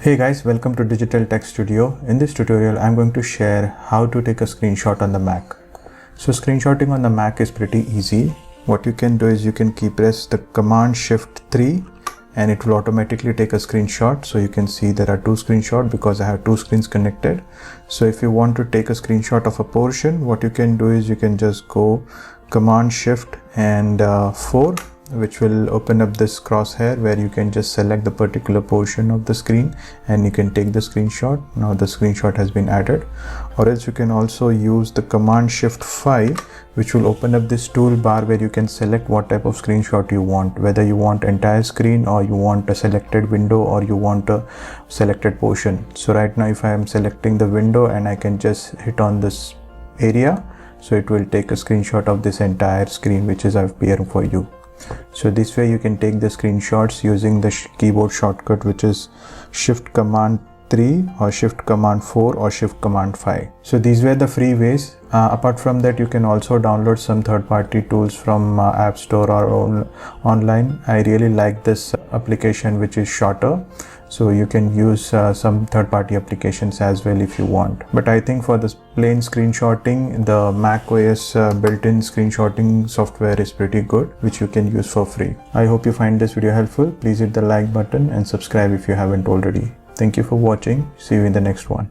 Hey guys, welcome to Digital Tech Studio. In this tutorial, I'm going to share how to take a screenshot on the Mac. So screenshotting on the Mac is pretty easy. What you can do is you can press the Command Shift 3 and it will automatically take a screenshot. So you can see there are two screenshots because I have two screens connected. So if you want to take a screenshot of a portion, what you can do is you can just go Command Shift and 4, which will open up this crosshair where you can just select the particular portion of the screen and you can take the screenshot. Now the screenshot has been added. Or else you can also use the Command Shift 5, which will open up this toolbar where you can select what type of screenshot you want, whether you want entire screen or you want a selected window or you want a selected portion. So right now if I am selecting the window and I can just hit on this area, so it will take a screenshot of this entire screen which is up here for you. So this way you can take the screenshots using the keyboard shortcut, which is Shift Command 3 or Shift Command 4 or Shift Command 5. So these were the free ways. Apart from that, you can also download some third-party tools from App Store or online. I really like this application, which is shorter. So you can use some third-party applications as well if you want. But I think for this plain screenshotting, the macOS built-in screenshotting software is pretty good, which you can use for free. I hope you find this video helpful. Please hit the like button and subscribe if you haven't already. Thank you for watching. See you in the next one.